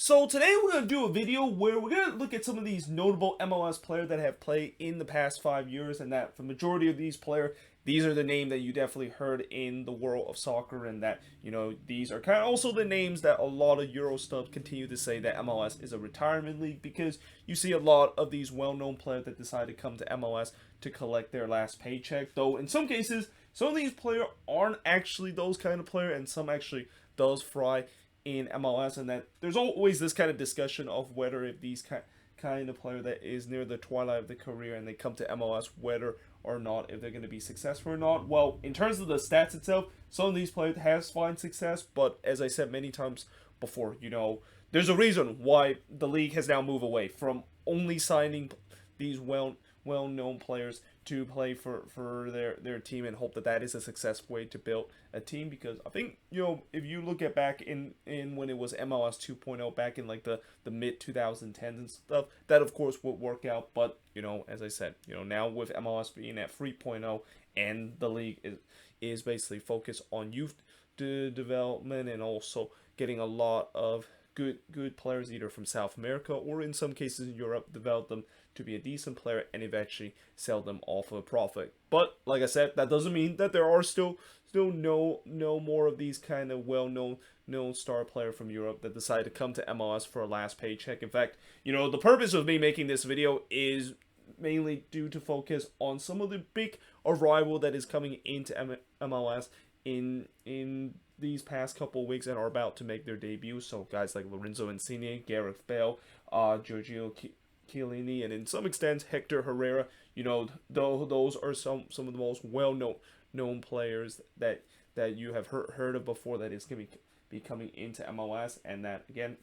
So today we're going to do a video where we're going to look at some of these notable MLS players that have played in the past 5 years, and that for the majority of these players, these are the names that you definitely heard in the world of soccer, and that, these are kind of also the names that a lot of Euro stubs continue to say that MLS is a retirement league, because you see a lot of these well-known players that decide to come to MLS to collect their last paycheck, though in some cases, some of these players aren't actually those kind of player, and some actually does fry in MLS, and that there's always this kind of discussion of whether if these kind of player that is near the twilight of the career and they come to MLS, whether or not if they're going to be successful or not. Well, in terms of the stats itself, some of these players has found success, but as I said many times before, there's a reason why the league has now moved away from only signing these well-known players to play for their team and hope that that is a successful way to build a team. Because I think, if you look at back in when it was MLS 2.0, back in like the mid 2010s and stuff, that of course would work out. But as I said, now with MLS being at 3.0 and the league is basically focused on youth development and also getting a lot of good players either from South America or in some cases in Europe, develop them to be a decent player and eventually sell them off of a profit. But like I said, that doesn't mean that there are still no more of these kind of well-known star player from Europe that decide to come to MLS for a last paycheck. In fact, the purpose of me making this video is mainly due to focus on some of the big arrival that is coming into MLS in these past couple weeks and are about to make their debut. So guys like Lorenzo Insigne, Gareth Bale, Giorgio Chellini, and in some extent Hector Herrera. Those are some of the most well-known players that you have heard of before that is going to be coming into MLS. And that, again,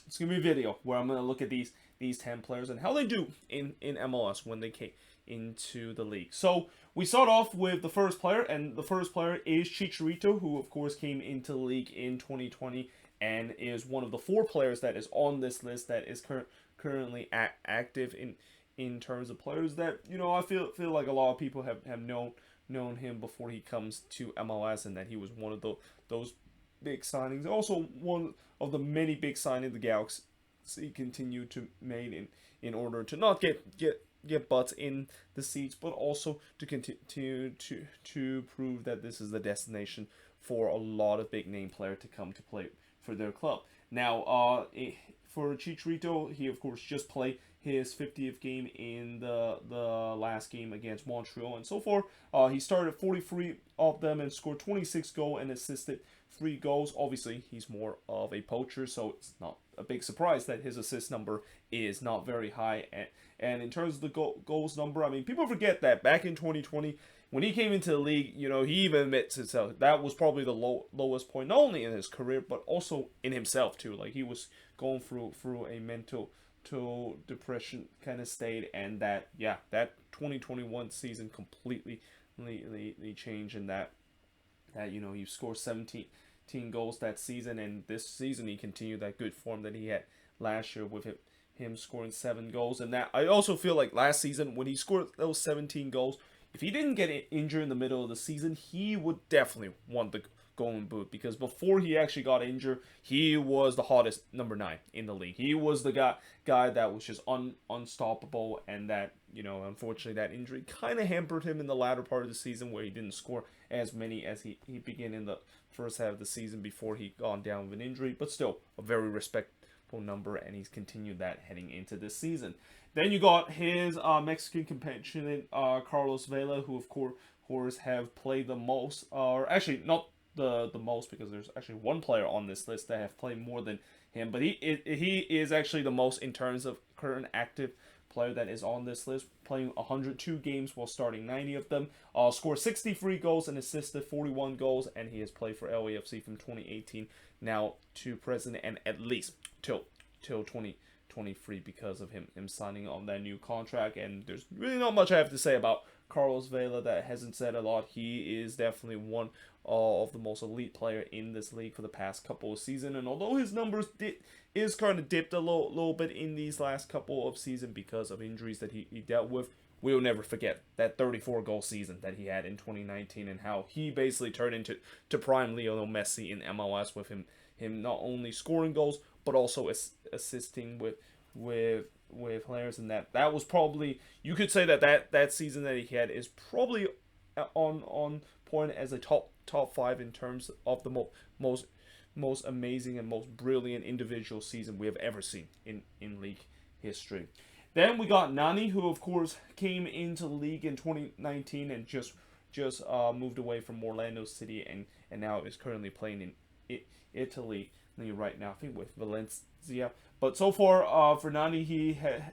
it's going to be a video where I'm going to look at these 10 players and how they do in MLS when they came into the league. So we start off with the first player, and the first player is Chicharito, who of course came into the league in 2020 and is one of the 4 players that is on this list that is currently active in terms of players that I feel like a lot of people have known him before he comes to MLS, and that he was one of those big signings. Also one of the many big signings the Galaxy continue to make in order to not get butts in the seats, but also to continue to prove that this is the destination for a lot of big name players to come to play for their club. Now, for Chicharito, he of course just played his 50th game in the last game against Montreal, and so far he started 43 of them and scored 26 goals and assisted 3 goals. Obviously, he's more of a poacher, so it's not a big surprise that his assist number is not very high. And in terms of the goals number, I mean, people forget that back in 2020, when he came into the league, he even admits itself that was probably the lowest point, not only in his career, but also in himself too. Like, he was going through a mental depression kind of state, and that 2021 season completely changed, in that he scored 17 goals that season, and this season he continued that good form that he had last year with him scoring 7 goals. And that, I also feel like last season when he scored those 17 goals, if he didn't get injured in the middle of the season, he would definitely want the Golden Boot, because before he actually got injured, he was the hottest number 9 in the league. He was the guy that was just unstoppable, and that, unfortunately that injury kind of hampered him in the latter part of the season, where he didn't score as many as he began in the first half of the season before he gone down with an injury. But still, a very respectable number, and he's continued that heading into this season. Then you got his Mexican compatriot, Carlos Vela, who of course have played the most, or actually not the most, because there's actually one player on this list that have played more than him, but he is actually the most in terms of current active player that is on this list, playing 102 games while starting 90 of them, scored 63 goals and assisted 41 goals, and he has played for LAFC from 2018 now to present, and at least till 2023 because of him signing on that new contract. And there's really not much I have to say about Carlos Vela that hasn't said a lot. He is definitely one of the most elite player in this league for the past couple of seasons, and although his numbers is kind of dipped a little bit in these last couple of seasons because of injuries that he dealt with, we will never forget that 34 goal season that he had in 2019, and how he basically turned into prime Lionel Messi in MLS, with him not only scoring goals but also assisting with players, and that was probably, you could say that season that he had is probably on point as a top five in terms of the most amazing and most brilliant individual season we have ever seen in league history. Then we got Nani, who of course came into the league in 2019 and just moved away from Orlando City, and now is currently playing in Italy right now, I think with Valencia. But so far for Nani, he had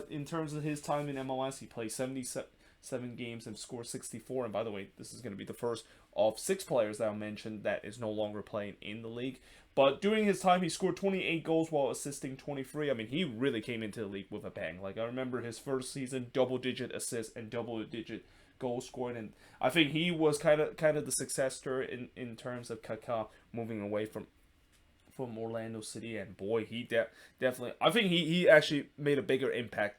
in terms of his time in MLS, he played 77 games and scored 64. And by the way, this is going to be the first of 6 players that I mentioned that is no longer playing in the league. But during his time, he scored 28 goals while assisting 23. I mean, he really came into the league with a bang. Like, I remember his first season, double-digit assists and double-digit goals scored. And I think he was kind of the successor in terms of Kaká moving away from Orlando City. And boy, he definitely, I think he actually made a bigger impact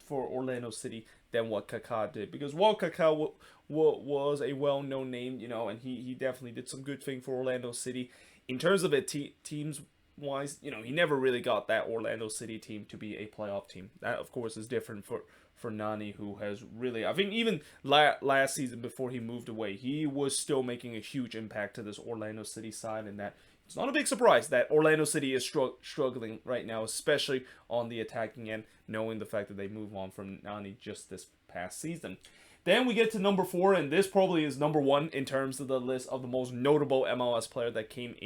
for Orlando City than what Kaká did, because while Kaká was a well-known name, you know, and he definitely did some good thing for Orlando City in terms of it teams wise, you know, he never really got that Orlando City team to be a playoff team. That of course is different for Nani, who has really, I think even last season before he moved away, he was still making a huge impact to this Orlando City side, and that it's not a big surprise that Orlando City is struggling right now, especially on the attacking end, knowing the fact that they move on from Nani just this past season. Then we get to number 4, and this probably is number 1 in terms of the list of the most notable MLS player that came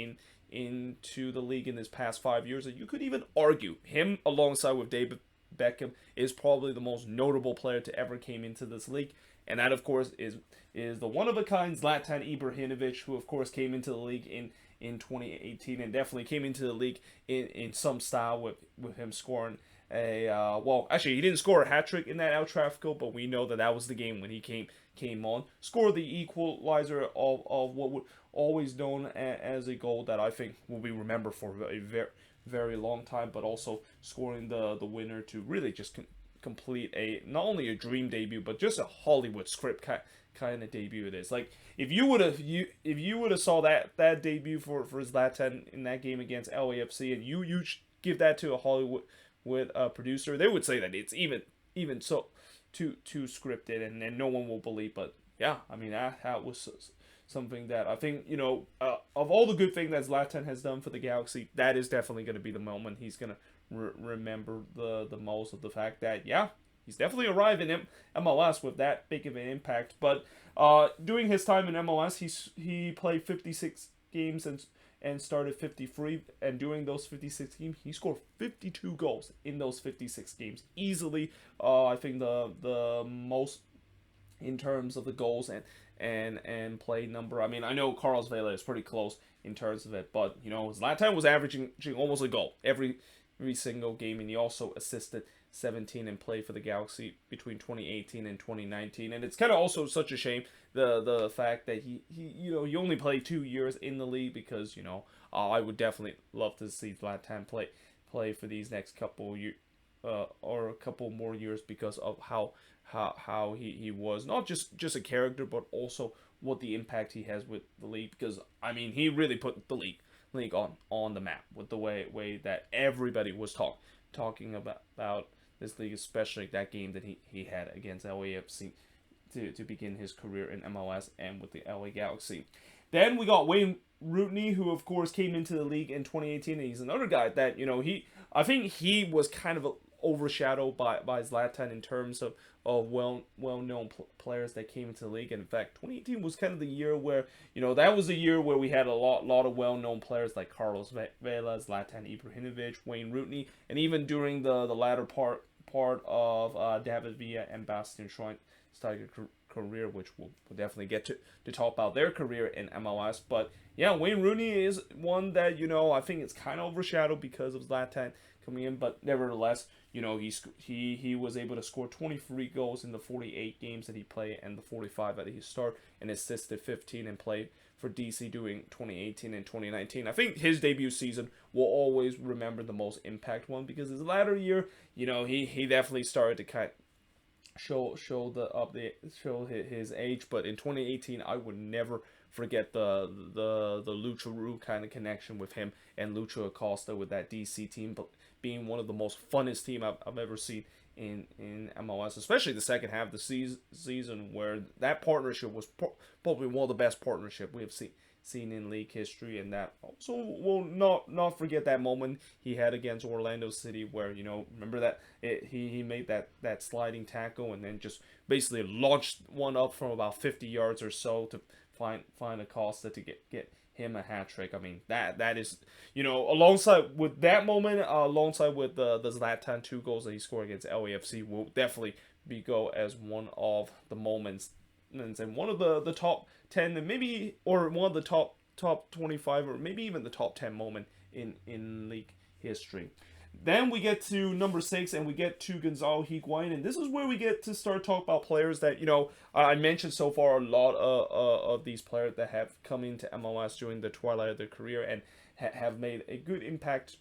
into the league in this past 5 years. And you could even argue him alongside with David Beckham is probably the most notable player to ever came into this league. And that, of course, is the one-of-a-kind Zlatan Ibrahimovic, who, of course, came into the league in 2018 and definitely came into the league in some style with him scoring well, actually, he didn't score a hat-trick in that El Trafico, but we know that was the game when he came on. Scored the equalizer of what would always known as a goal that I think will be remembered for a very, very long time, but also scoring the winner to really just complete not only a dream debut, but just a Hollywood script kind of debut it is. Like, if you would have saw that debut for Zlatan in that game against LAFC, and you give that to a Hollywood with a producer, they would say that it's even so too scripted, and no one will believe. But yeah, I mean, that was something that I think, you know, of all the good things that Zlatan has done for the Galaxy, that is definitely going to be the moment he's going to remember the most, of the fact that, yeah, he's definitely arrived in MLS with that big of an impact. But during his time in MLS, he played 56 games and started 53, and during those 56 games, he scored 52 goals in those 56 games. Easily, I think the most in terms of the goals and play number. I mean, I know Carlos Vela is pretty close in terms of it, but, you know, Zlatan was averaging almost a goal every single game, and he also assisted 17 and played for the Galaxy between 2018 and 2019. And it's kind of also such a shame the fact that he you know, he only played 2 years in the league, because, you know, I would definitely love to see Zlatan play for these next couple years or a couple more years, because of how he was not just a character, but also what the impact he has with the league. Because I mean, he really put the league on the map with the way that everybody was talking about this league, especially that game that he had against LAFC to begin his career in MLS and with the LA Galaxy. Then we got Wayne Rooney, who of course came into the league in 2018, and he's another guy that, you know, I think he was kind of overshadowed by Zlatan in terms of well-known players that came into the league. And in fact, 2018 was kind of the year where, you know, that was the year where we had a lot of well-known players like Carlos Vela, Zlatan Ibrahimovic, Wayne Rooney, and even during the latter part of David Villa and Bastian Schweinsteiger's career, which we'll definitely get to talk about their career in MLS. But yeah, Wayne Rooney is one that, you know, I think it's kind of overshadowed because of Zlatan coming in, but nevertheless, you know, he was able to score 23 goals in the 48 games that he played and the 45 that he started, and assisted 15 and played for DC during 2018 and 2019. I think his debut season will always remember the most impact one, because his latter year, you know, he definitely started to kind of show his age. But in 2018, I would never forget the Lucha kind of connection with him and Lucha Acosta with that DC team, but being one of the most funnest team I've ever seen in MLS, especially the second half of the season, where that partnership was probably one of the best partnership we have seen in league history. And that also will not forget that moment he had against Orlando City, where remember that he made that sliding tackle and then just basically launched one up from about 50 yards or so to find Acosta to get him a hat trick. I mean, that is, alongside with that moment, alongside with the Zlatan 2 goals that he scored against LAFC, will definitely go as one of the moments and one of the top 10, and maybe, or one of the top 25, or maybe even the top 10 moment in league history. Then we get to number 6, and we get to Gonzalo Higuain, and this is where we get to start talk about players that, I mentioned so far a lot of these players that have come into MLS during the twilight of their career and have made a good impact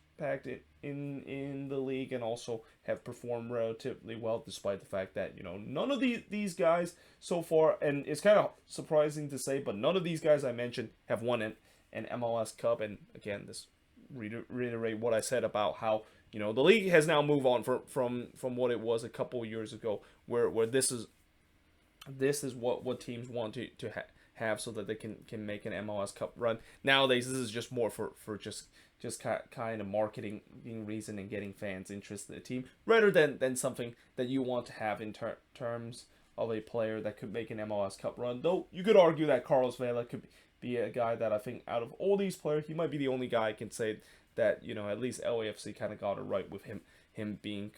in the league, and also have performed relatively well, despite the fact that, none of these guys so far, and it's kind of surprising to say, but none of these guys I mentioned have won an MLS Cup. And again, this reiterate what I said about how the league has now moved on from what it was a couple of years ago, where this is what teams want to have so that they can make an MLS Cup run. Nowadays, this is just more for just kind of marketing reason and getting fans interested in the team, rather than something that you want to have in terms of a player that could make an MLS Cup run. Though you could argue that Carlos Vela could be a guy that I think out of all these players, he might be the only guy I can say that, at least LAFC kind of got it right with him being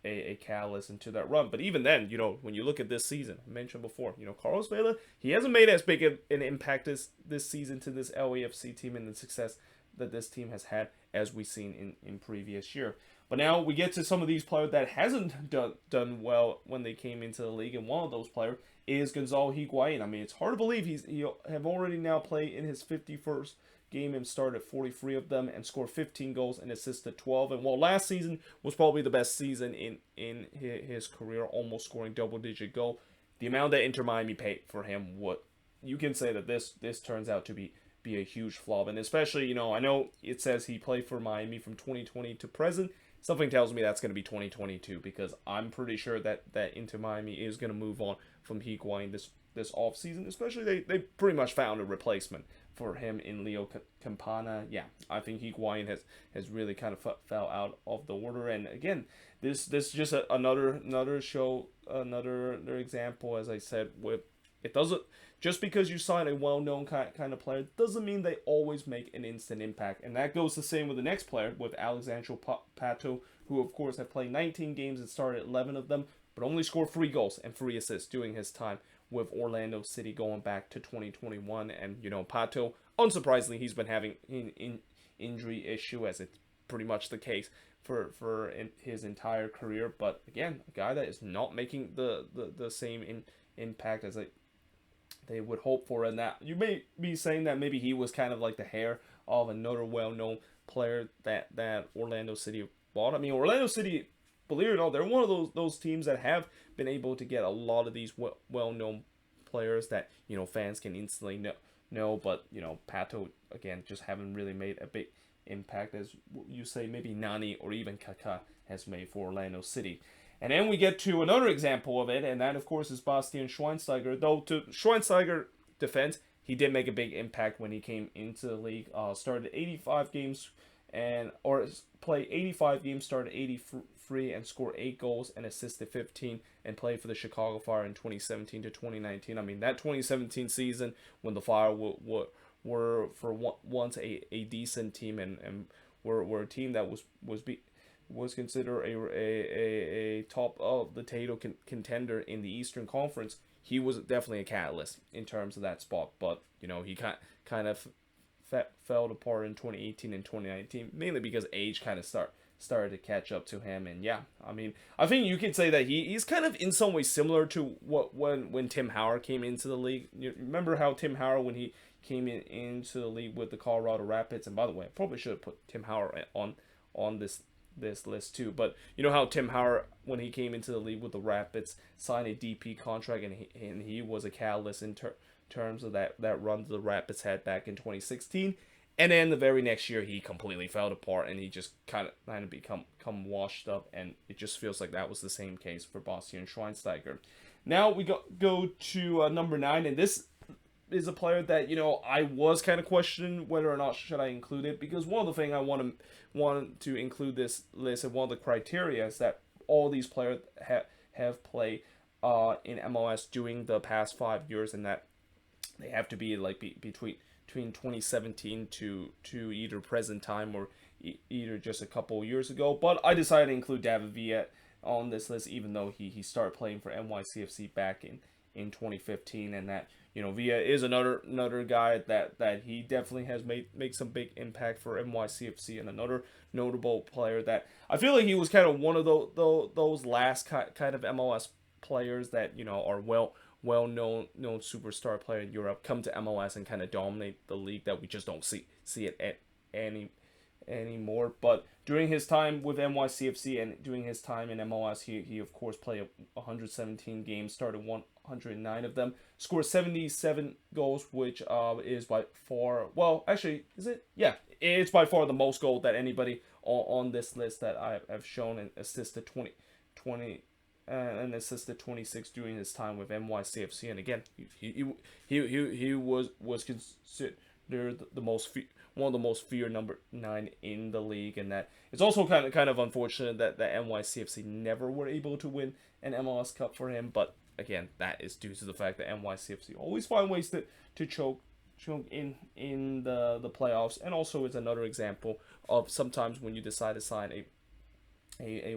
a catalyst into that run. But even then, when you look at this season, I mentioned before, Carlos Vela, he hasn't made as big an impact this season to this LAFC team and the success that this team has had as we've seen in previous year. But now we get to some of these players that hasn't done well when they came into the league, and one of those players is Gonzalo Higuain. I mean, it's hard to believe he have already now played in his 51st game and started 43 of them and scored 15 goals and assisted 12. And while last season was probably the best season in his career, almost scoring double-digit goal, the amount that Inter Miami paid for him, what you can say that this turns out to be a huge flop. And especially, I know it says he played for Miami from 2020 to present. Something tells me that's going to be 2022, because I'm pretty sure that Inter Miami is going to move on from Higuain this offseason. Especially they pretty much found a replacement for him in Leo Campana. Yeah, I think Higuain has really kind of fell out of the order. And again, this just another show, another example, as I said, with it doesn't, just because you sign a well-known kind of player doesn't mean they always make an instant impact. And that goes the same with the next player, with Alexandre Pato, who of course have played 19 games and started 11 of them, but only scored 3 goals and 3 assists during his time with Orlando City going back to 2021. And Pato, unsurprisingly, he's been having an injury issue, as it's pretty much the case for his entire career. But again, a guy that is not making the same impact as they would hope for. And that you may be saying that maybe he was kind of like the heir of another well-known player that Orlando City bought. I mean, Orlando City, believe it or not, they're one of those teams that have been able to get a lot of these well-known players that fans can instantly know. But Pato, again, just haven't really made a big impact, as you say maybe Nani or even Kaká has made for Orlando City. And then we get to another example of it, and that, of course, is Bastian Schweinsteiger. Though, to Schweinsteiger's defense, he did make a big impact when he came into the league. Started 85 games, played 85 games, started 83, and scored 8 goals and assisted 15, and played for the Chicago Fire in 2017 to 2019. I mean, that 2017 season, when the Fire were for once a decent team, and were a team that was considered a top of the table contender in the Eastern Conference, he was definitely a catalyst in terms of that spot. But he kind of fell apart in 2018 and 2019, mainly because age kind of started to catch up to him. And yeah, I mean, I think you could say that he's kind of in some ways similar to when Tim Howard came into the league. You remember how Tim Howard, when he came into the league with the Colorado Rapids, and by the way, I probably should have put Tim Howard on this list too, but how Tim Howard, when he came into the league with the Rapids, signed a DP contract, and he was a catalyst in terms of that run the Rapids had back in 2016. And then the very next year, he completely fell apart, and he just kind of become washed up, and it just feels like that was the same case for Bastian Schweinsteiger. Now we go to number 9, and this is a player that, you know, I was kind of questioning whether or not should I include it, because one of the things I want to include this list, and one of the criteria is that all these players have played in MLS during the past 5 years, and that they have to be like between 2017 to either present time or either just a couple years ago. But I decided to include David Villa on this list, even though he started playing for NYCFC back in 2015, and that, you know, Villa is another guy that he definitely has made some big impact for NYCFC, and another notable player that I feel like he was kind of one of those last kind of MLS players that, you know, are well-known superstar player in Europe, come to MLS and kind of dominate the league, that we just don't see it anymore. But during his time with NYCFC and during his time in MLS, he of course played 117 games, started 109 of them, scored 77 goals, which is by far, well, actually, is it? Yeah, it's by far the most goals that anybody on this list that I've shown, and assisted 20 and assisted 26 during his time with NYCFC. And again, he was considered the most one of the most feared number 9 in the league, and that it's also kind of unfortunate that the NYCFC never were able to win an MLS Cup for him. But again, that is due to the fact that NYCFC always find ways to choke in the playoffs, and also is another example of sometimes when you decide to sign a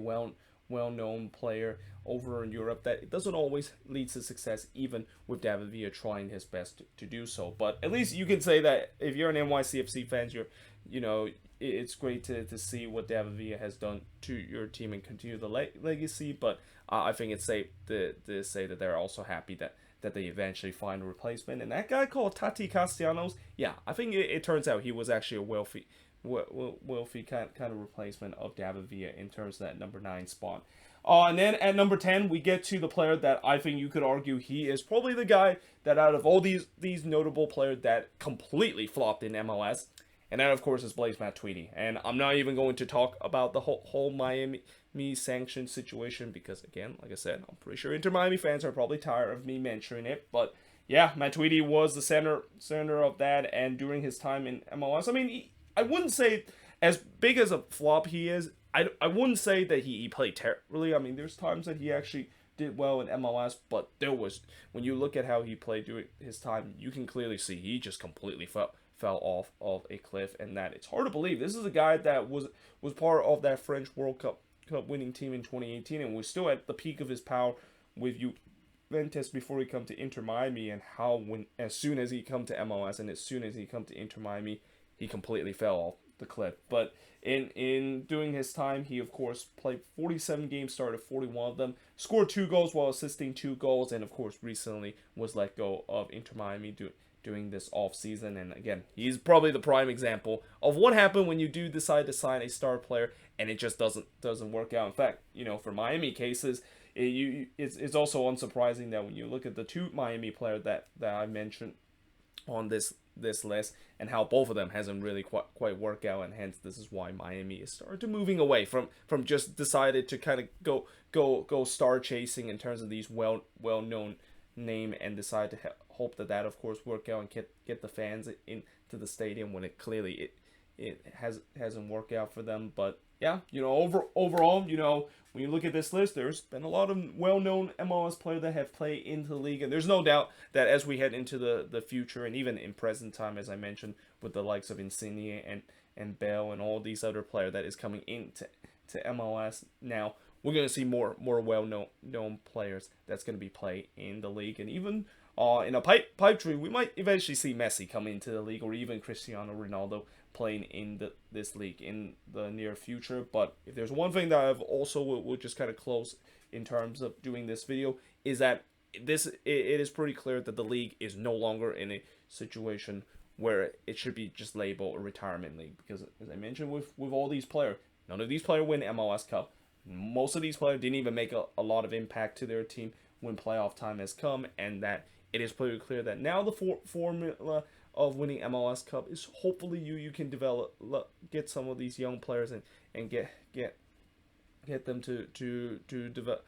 well-known player over in Europe, that it doesn't always lead to success, even with David Villa trying his best to do so. But at least you can say that if you're an NYCFC fan, it's great to see what David Villa has done to your team and continue the legacy. But I think it's safe to say that they're also happy that they eventually find a replacement. And that guy called Tati Castellanos, yeah, I think it turns out he was actually a wealthy kind of replacement of David Villa in terms of that number 9 spot. And then at number 10, we get to the player that I think you could argue he is probably the guy that out of all these notable players that completely flopped in MLS, and that of course is Blaise Matuidi. And I'm not even going to talk about the whole Miami sanction situation, because again, like I said, I'm pretty sure Inter Miami fans are probably tired of me mentioning it. But yeah, Matuidi was the center of that, and during his time in MLS, I mean, I wouldn't say as big as a flop he is. I wouldn't say that he played terribly. I mean, there's times that he actually did well in MLS, but there was, when you look at how he played during his time, you can clearly see he just completely fell off of a cliff, and that it's hard to believe. This is a guy that was part of that French World Cup winning team in 2018, and was still at the peak of his power with Juventus before he come to Inter Miami, and how as soon as he come to MLS and as soon as he come to Inter Miami, he completely fell off the cliff. But in doing his time, he of course played 47 games, started 41 of them, scored 2 goals while assisting 2 goals, and of course recently was let go of Inter Miami doing this off season. And again, he's probably the prime example of what happened when you do decide to sign a star player and it just doesn't work out. In fact, you know, for Miami cases, it's also unsurprising that when you look at the 2 Miami players that I mentioned on this list, and how both of them hasn't really quite worked out, and hence this is why Miami is started moving away from just decided to kind of go star chasing in terms of these well-known name, and decide to hope that of course work out and get the fans into the stadium, when it clearly it hasn't worked out for them. But yeah, you know, overall, you know, when you look at this list, there's been a lot of well-known MLS players that have played into the league, and there's no doubt that as we head into the future, and even in present time, as I mentioned, with the likes of Insigne and Bale and all these other players that is coming into MLS now, we're going to see more well-known players that's going to be playing in the league. And even in a pipe dream, we might eventually see Messi come into the league, or even Cristiano Ronaldo playing in this league in the near future. But if there's one thing that I've also will just kind of close in terms of doing this video, is that it is pretty clear that the league is no longer in a situation where it should be just labeled a retirement league, because as I mentioned with all these players, none of these players win MLS Cup. Most of these players didn't even make a lot of impact to their team when playoff time has come, and that it is pretty clear that now the formula of winning MLS Cup is hopefully you can get some of these young players and get them to develop,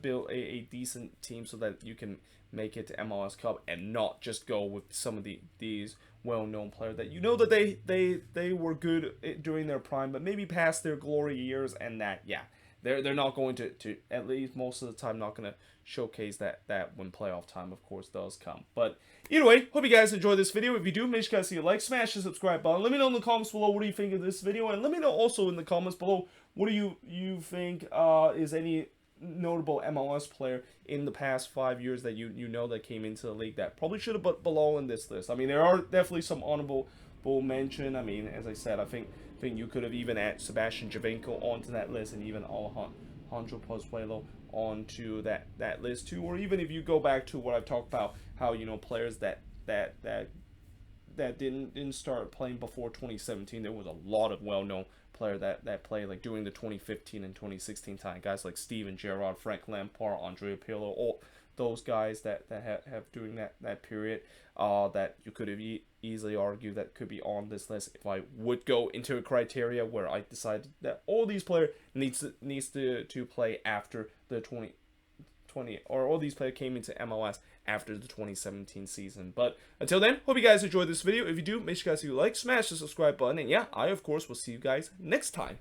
build a decent team so that you can make it to MLS Cup and not just go with some of these well-known players that you know that they were good during their prime, but maybe past their glory years, and that they're not going to at least most of the time not going to showcase that when playoff time of course does come. But either way, hope you guys enjoyed this video. If you do, make sure you guys see a like, smash the subscribe button. Let me know in the comments below what do you think of this video, and let me know also in the comments below what do you think is any notable MLS player in the past 5 years that you know that came into the league that probably should have belonged in this list. I mean, there are definitely some honorable mention. I mean, as I said, I think you could have even added Sebastian Giovinco onto that list, and even Alejandro Pozuelo onto that list too. Or even if you go back to what I've talked about, how players that didn't start playing before 2017, there was a lot of well-known player that played like during the 2015 and 2016 time. Guys like Steven Gerrard, Frank Lampard, Andrea Pirlo, all those guys that have during that period that you could have easily argued that could be on this list if I would go into a criteria where I decided that all these players needs to play after the 2020, or all these players came into MLS after the 2017 season. But until then, hope you guys enjoyed this video. If you do, make sure you guys like, smash the subscribe button, and yeah, I of course will see you guys next time.